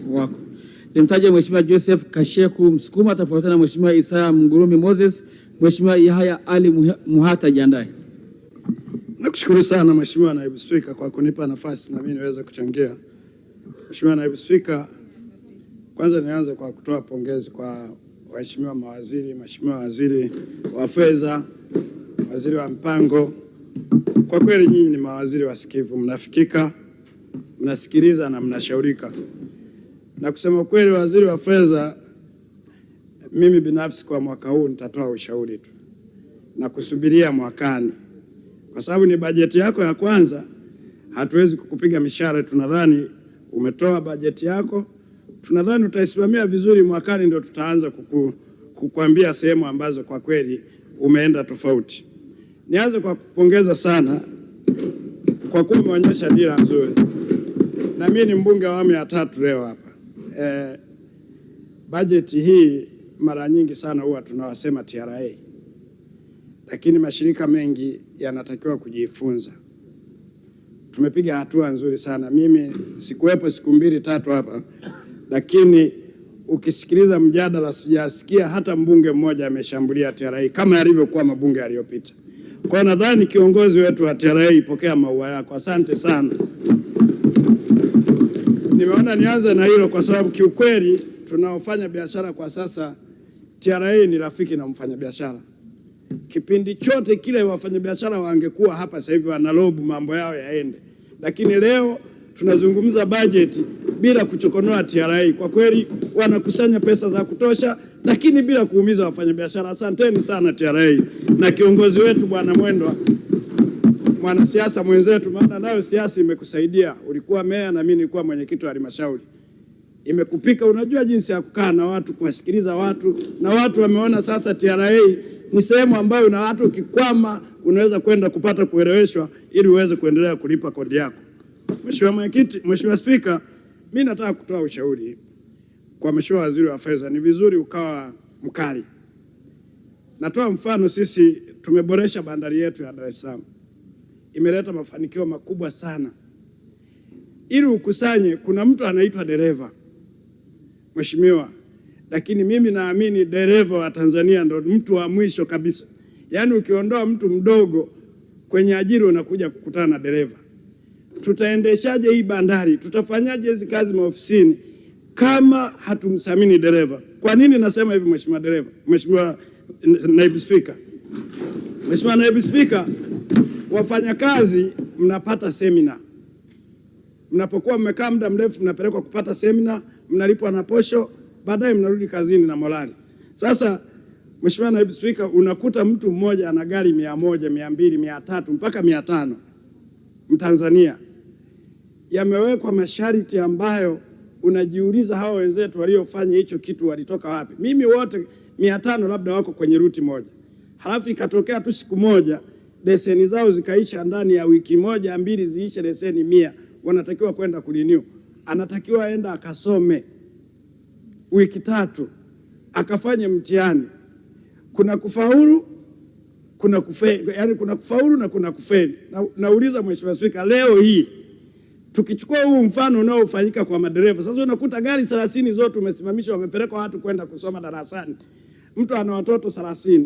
wako. Nimtaje Mheshimiwa Joseph Kasheku Msukuma, atafuatana na Mheshimiwa Isaya Mngurumi Moses. Mheshimiwa Yahya Ali Muhata, jiandae. Nakushukuru sana Mheshimiwa Naibu Spika kwa kunipa nafasi na mimi niweze kuchangia. Mheshimiwa Naibu Spika, kwanza nianze kwa kutoa pongezi kwa waheshimiwa mawaziri, Mheshimiwa Waziri wa Fedha, Waziri wa Mpango. Kwa kweli nyinyi ni mawaziri wasikivu, mnafikika, mnasikiliza na mnashaurika. Na kusema kweli, Waziri wa Fedha, mimi binafsi kwa mwaka huu nitatoa ushauri tu na kusubiria mwakani, kwa sababu ni bajeti yako ya kwanza. Hatuwezi kukupiga mishale. Tunadhani umetoa bajeti yako, tunadhani utaisimamia vizuri. Mwakani ndio tutaanza kukuambia sehemu ambazo kwa kweli umeenda tofauti. Nianze kwa kupongeza sana kwa kuwa umeonyesha dira nzuri, na mimi ni mbunge wa awamu ya 3 leo hapa. Bajeti hii mara nyingi sana huwa tunawasema TRA, lakini mashirika mengi yanatakiwa kujifunza. Tumepiga hatua nzuri sana. Mimi sikuwepo siku 2-3 hapa, lakini ukisikiliza mjadala sijasikia hata mbunge mmoja ameshambulia TRA kama yalivyokuwa mabunge yaliyopita. Kwa nadhani kiongozi wetu wa TRA, ipokea maua yako. Asante sana. Nimeona nianze na hilo kwa sababu kiukweli tunaofanya biashara kwa sasa, TRA ni rafiki na mfanyabiashara. Kipindi chote kile wafanyabiashara wangekuwa hapa sasa hivi wanalobu mambo yao yaende, lakini leo tunazungumza bajeti bila kuchokonoa TRA. Kwa kweli wanakusanya pesa za kutosha, lakini bila kuumiza wafanyabiashara. Asanteni sana TRA na kiongozi wetu Bwana Mwendwa, mwanasiasa mwenzetu, maana nayo siasa imekusaidia. Ulikuwa meya na mimi nilikuwa mwenyekiti wa halmashauri, imekupika. Unajua jinsi ya kukaa na watu, kuwasikiliza watu, na watu wameona sasa TRA ni sehemu ambayo na watu ukikwama unaweza kwenda kupata kueleweshwa ili uweze kuendelea kulipa kodi yako. Mheshimiwa Mwenyekiti, Mheshimiwa Spika, mimi nataka kutoa ushauri kwa Mheshimiwa Waziri wa Fedha. Ni vizuri ukawa mkali. Natoa mfano, sisi tumeboresha bandari yetu ya Dar es Salaam. Imeleta mafanikio makubwa sana. Ili ukusanye, kuna mtu anaitwa dereva, Mheshimiwa, lakini mimi naamini dereva wa Tanzania ndo mtu wa mwisho kabisa. Yaani ukiondoa mtu mdogo kwenye ajira unakuja kukutana na dereva. Tutaendeshaje hii bandari? Tutafanyaje hizi kazi maofisini kama hatumsamini dereva? Kwa nini nasema hivi Mheshimiwa Naibu Spika? Mheshimiwa Naibu Spika, wafanyakazi mnapata semina. Mnapokuwa mmekaa muda mrefu mnapelekwa kupata semina, mnalipwa na posho, baadaye mnarudi kazini na morali. Sasa Mheshimiwa Naibu Spika, unakuta mtu mmoja ana gari 100, 200, 300 mpaka 500 Mtanzania. Yamewekwa masharti ambayo unajiuliza hawa wenzetu waliofanya hicho kitu walitoka wapi? Mimi wote 500 labda wako kwenye ruti moja, halafu ikatokea tu siku moja leseni zao zikaisha, ndani ya wiki 1-2 ziishe leseni 100, wanatakiwa kwenda kurenew. Anatakiwa aenda akasome wiki 3 akafanye mtihani. Kuna kufaulu, kuna kufeli, yani kuna kufaulu na kuna kufeli. Nauliza Mheshimiwa Spika, leo hii tukichukua huu mfano unaofanyika kwa madereva, sasa unakuta gari 30 zote umesimamisha, wamepeleka watu kwenda kusoma darasani. Mtu ana watoto 30.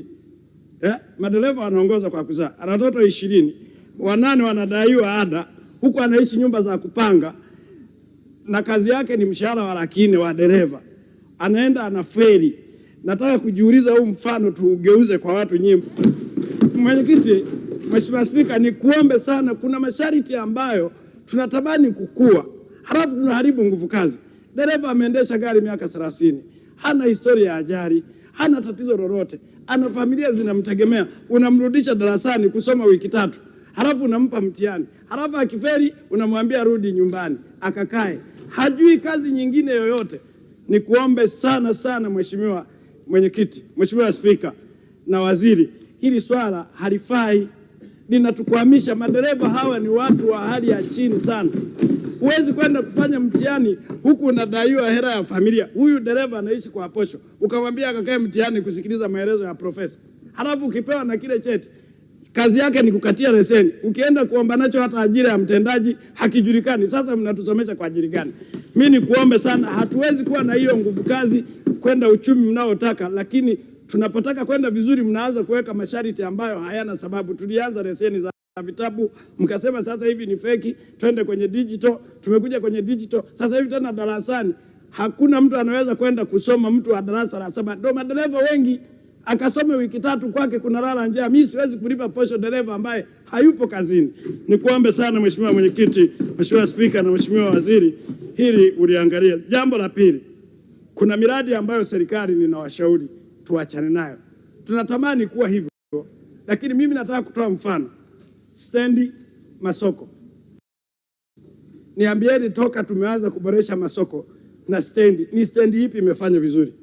Madereva wanaongoza kwa kuzaa. Ana watoto 20. 8 wanadaiwa ada, huku anaishi nyumba za kupanga, na kazi yake ni mshahara wa 100,000 wa dereva. Anaenda anafeli. Nataka kujiuliza huu mfano tuugeuze kwa watu nyingi. Mwenyekiti, Mheshimiwa Spika, ni kuombe sana, kuna masharti ambayo tunatamani kukua, halafu tunaharibu nguvu kazi. Dereva ameendesha gari miaka 30, hana historia ya ajali, hana tatizo lolote, ana familia zinamtegemea. Unamrudisha darasani kusoma wiki 3, halafu unampa mtihani, halafu akifeli unamwambia rudi nyumbani akakae, hajui kazi nyingine yoyote. Ni kuombe sana sana Mheshimiwa Mwenyekiti, Mheshimiwa Spika na Waziri, hili swala halifai, linatukwamisha. Madereva hawa ni watu wa hali ya chini sana. Huwezi kwenda kufanya mtihani huku unadaiwa hela ya familia. Huyu dereva anaishi kwa posho, ukamwambia akakae mtihani kusikiliza maelezo ya profesa, halafu ukipewa na kile cheti kazi yake ni kukatia leseni. Ukienda kuomba nacho hata ajira ya mtendaji hakijulikani. Sasa mnatusomesha kwa ajili gani? Mimi nikuombe sana, hatuwezi kuwa na hiyo nguvu kazi kwenda uchumi mnaotaka, lakini tunapotaka kwenda vizuri mnaanza kuweka masharti ambayo hayana sababu. Tulianza leseni za vitabu, mkasema sasa hivi ni feki, twende kwenye digital. Tumekuja kwenye digital, sasa hivi tena darasani hakuna mtu anaweza kwenda kusoma, mtu wa darasa la 7. Ndio madereva wengi akasome wiki 3 kwake kuna lala njaa. Mimi siwezi kulipa posho dereva ambaye hayupo kazini. Nikuombe sana Mheshimiwa Mwenyekiti, Mheshimiwa Spika na Mheshimiwa Waziri, hili uliangalia. Jambo la pili, kuna miradi ambayo serikali ninawashauri tuachane nayo. Tunatamani kuwa hivyo, lakini mimi nataka kutoa mfano. Stendi, masoko. Niambieni toka tumeanza kuboresha masoko na stendi, ni stendi ipi imefanya vizuri?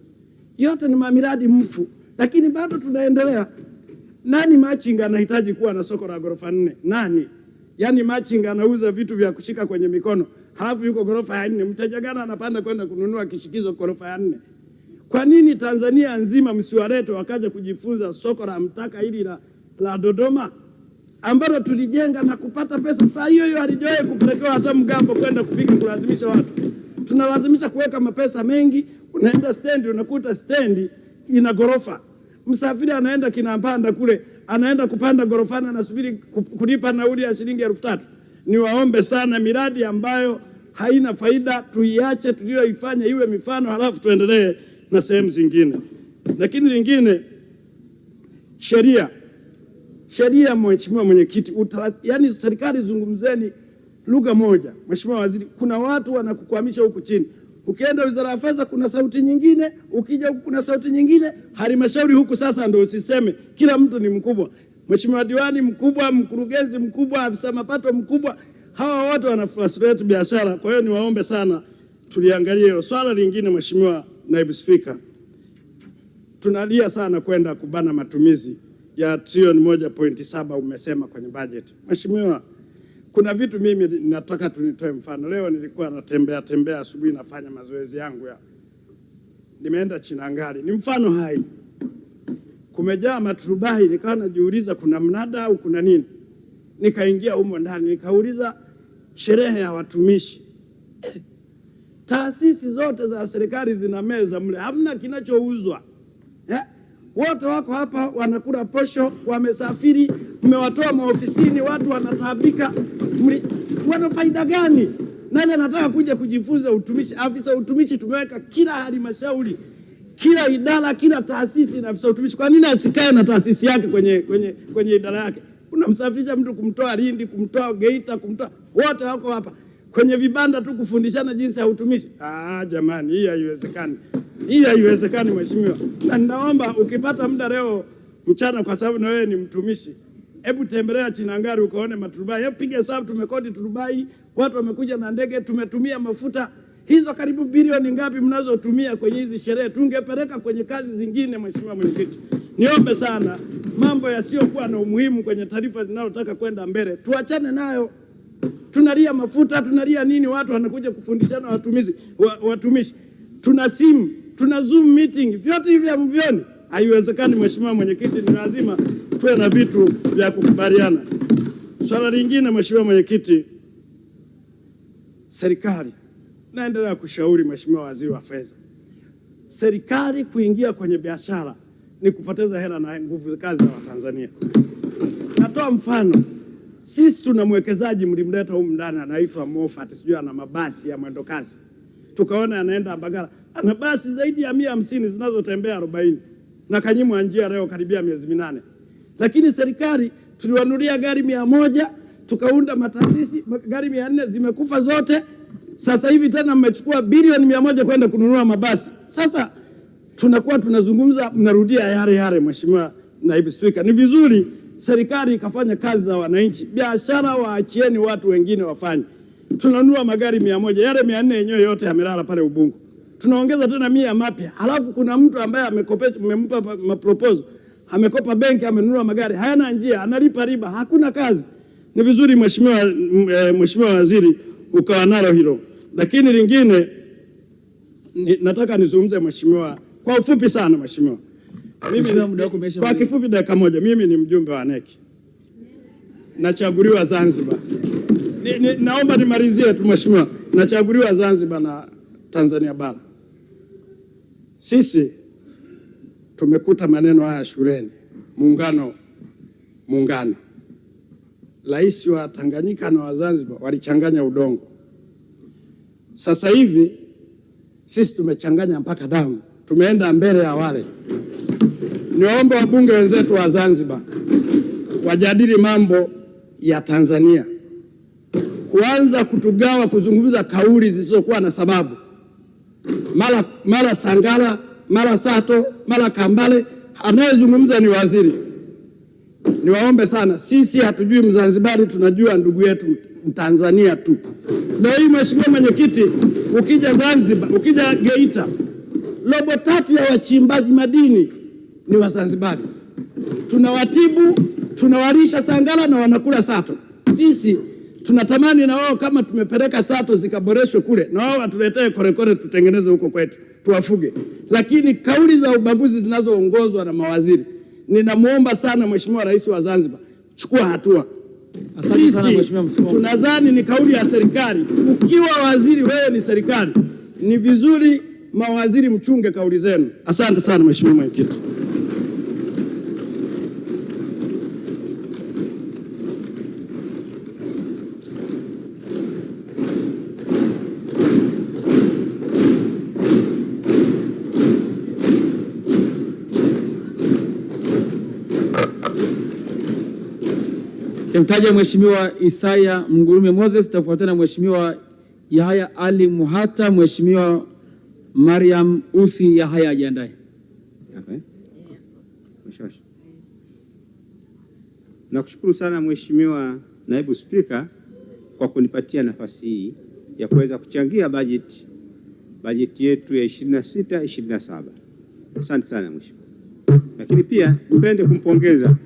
Yote ni miradi mfu, lakini bado tunaendelea. Nani machinga anahitaji kuwa na soko la ghorofa 4? Nani? Yaani machinga anauza vitu vya kushika kwenye mikono, halafu yuko ghorofa ya 4. Mteja gani anapanda kwenda kununua kishikizo ghorofa ya 4? Kwa nini Tanzania nzima msiwalete wakaja kujifunza soko la Mtaka hili la Dodoma ambalo tulijenga na kupata pesa? Saa hiyo hiyo halijawahi kupelekewa hata mgambo kwenda kupiga kulazimisha watu. Tunalazimisha kuweka mapesa mengi. Unaenda stendi, unakuta stendi ina ghorofa. Msafiri anaenda Kinapanda kule, anaenda kupanda ghorofani, anasubiri kulipa nauli ya shilingi 3,000. Niwaombe sana, miradi ambayo haina faida tuiache, tuliyoifanya iwe mifano, halafu tuendelee na sehemu zingine. Lakini lingine, sheria. Mheshimiwa Mwenyekiti, yani serikali zungumzeni lugha moja. Mheshimiwa Waziri, kuna watu wanakukwamisha huku chini. Ukienda Wizara ya Fedha kuna sauti nyingine, ukija huku kuna sauti nyingine, halmashauri huku sasa ndio usiseme, kila mtu ni mkubwa. Mheshimiwa diwani mkubwa, mkurugenzi mkubwa, afisa mapato mkubwa, hawa wote wana frustrate biashara. Kwa hiyo niwaombe sana tuliangalie hilo. Swala lingine, Mheshimiwa Naibu Spika, tunalia sana kwenda kubana matumizi ya trilioni 1.7 umesema kwenye budget. Mheshimiwa, kuna vitu mimi nataka tunitoe mfano. Leo nilikuwa natembea asubuhi, nafanya mazoezi yangu nimeenda Chinangali. Ni mfano hai. Kumejaa maturubai, nikawa najiuliza kuna mnada au kuna nini? Nikaingia humo ndani, nikauliza sherehe ya watumishi. Taasisi zote za serikali zina meza mle, hamna kinachouzwa. Wote wako hapa wanakula posho, wamesafiri, mmewatoa maofisini, watu wanataabika. Wana faida gani? Nani anataka kuja kujifunza utumishi? Afisa utumishi tumeweka kila halmashauri, kila idara, kila taasisi na afisa utumishi. Kwa nini asikae na taasisi yake kwenye idara yake? Unamsafirisha mtu kumtoa Lindi, kumtoa Geita, wote wako hapa kwenye vibanda tu kufundishana jinsi ya utumishi. Jamani, hii haiwezekani. Hii haiwezekani Mheshimiwa. Na ninaomba ukipata muda leo mchana, kwa sababu na wewe ni mtumishi, hebu tembelea Chinangali ukaone maturubai. Hebu piga hesabu, tumekodi turubai, watu wamekuja na ndege, tumetumia mafuta. Hizo karibu bilioni ngapi mnazotumia kwenye hizi sherehe? Tungepeleka kwenye kazi zingine. Mheshimiwa Mwenyekiti, niombe sana, mambo yasiyokuwa na umuhimu kwenye taarifa linalotaka kwenda mbele tuachane nayo. Tunalia mafuta, tunalia nini? Watu wanakuja kufundishana watumishi. Tuna simu, tuna Zoom meeting, vyote hivi hamvioni. Haiwezekani Mheshimiwa Mwenyekiti, ni lazima tuwe na vitu vya kukubaliana. Swala lingine Mheshimiwa Mwenyekiti, serikali, naendelea kushauri Mheshimiwa Waziri wa Fedha, serikali kuingia kwenye biashara ni kupoteza hela na nguvu kazi za Watanzania. Natoa mfano, sisi tuna mwekezaji mlimleta humu ndani anaitwa Moffat, sijui ana mabasi ya mwendo kasi. Tukaona anaenda Mbagala, ana basi zaidi ya 150 zinazotembea 40 na kanyimwa njia leo karibia miezi 8. Lakini serikali tuliwanunulia gari 100, tukaunda mataasisi, gari 400 zimekufa zote. Sasa hivi tena mmechukua bilioni 100 kwenda kununua mabasi. Sasa tunakuwa tunazungumza, mnarudia yale. Mheshimiwa Naibu Spika, ni vizuri serikali ikafanya kazi za wananchi. Biashara waachieni watu wengine wafanye. Tunanunua magari 100, yale 400 yenyewe yote yamelala pale Ubungo. Tunaongeza tena 100 mapya. Halafu kuna mtu ambaye amekopesha, mmempa maproposal, amekopa benki, amenunua magari, hayana njia, analipa riba, hakuna kazi. Ni vizuri Mheshimiwa Waziri ukawa nalo hilo. Lakini lingine nataka nizungumze Mheshimiwa kwa ufupi sana Mheshimiwa. Kwa kifupi dakika moja, mimi ni mjumbe wa NEC. Nachaguliwa Zanzibar. Naomba nimalizie tu mheshimiwa, nachaguliwa Zanzibar na Tanzania bara. Sisi tumekuta maneno haya shuleni, muungano. Rais wa Tanganyika na wa Zanzibar walichanganya udongo. Sasa hivi sisi tumechanganya mpaka damu, tumeenda mbele ya wale. Niwaombe wabunge wenzetu wa Zanzibar wajadili mambo ya Tanzania, kuanza kutugawa, kuzungumza kauli zisizokuwa na sababu, mara Sangala, mara Sato, mara Kambale, anayezungumza ni waziri. Niwaombe sana, sisi hatujui Mzanzibari, tunajua ndugu yetu Mtanzania tu. Leo hii mheshimiwa mwenyekiti, ukija Zanzibar, ukija Geita, robo tatu ya wachimbaji madini ni Wazanzibari. Tunawatibu, tunawalisha Sangala na wanakula Sato. Sisi tunatamani na wao kama tumepeleka Sato zikaboreshwe kule, na wao watuletee korekore tutengeneze huko kwetu, tuwafuge. Lakini kauli za ubaguzi zinazoongozwa na mawaziri, ninamwomba sana Mheshimiwa Rais wa Zanzibar, chukua hatua. Sisi tunadhani ni kauli ya serikali. Ukiwa waziri wewe ni serikali, ni vizuri mawaziri mchunge kauli zenu. Asante sana Mheshimiwa Mwenyekiti. Nimtaja Mheshimiwa Isaya Mgurume Moses, tafuatana Mheshimiwa Yahaya Ali Muhata. Mheshimiwa Mariam Usi Yahaya ajiandae. Nakushukuru sana Mheshimiwa Naibu Spika kwa kunipatia nafasi hii ya kuweza kuchangia bajeti yetu ya 26-27. Asante sana Mheshimiwa. Lakini pia nipende kumpongeza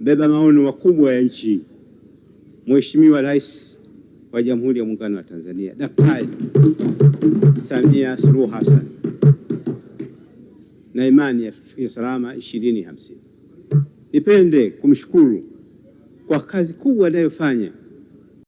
mbeba maono makubwa ya nchi, Mheshimiwa Rais wa Jamhuri ya Muungano wa Tanzania, Daktari Samia Suluhu Hassan, na imani ya tufikishe salama 2050. Nipende kumshukuru kwa kazi kubwa anayofanya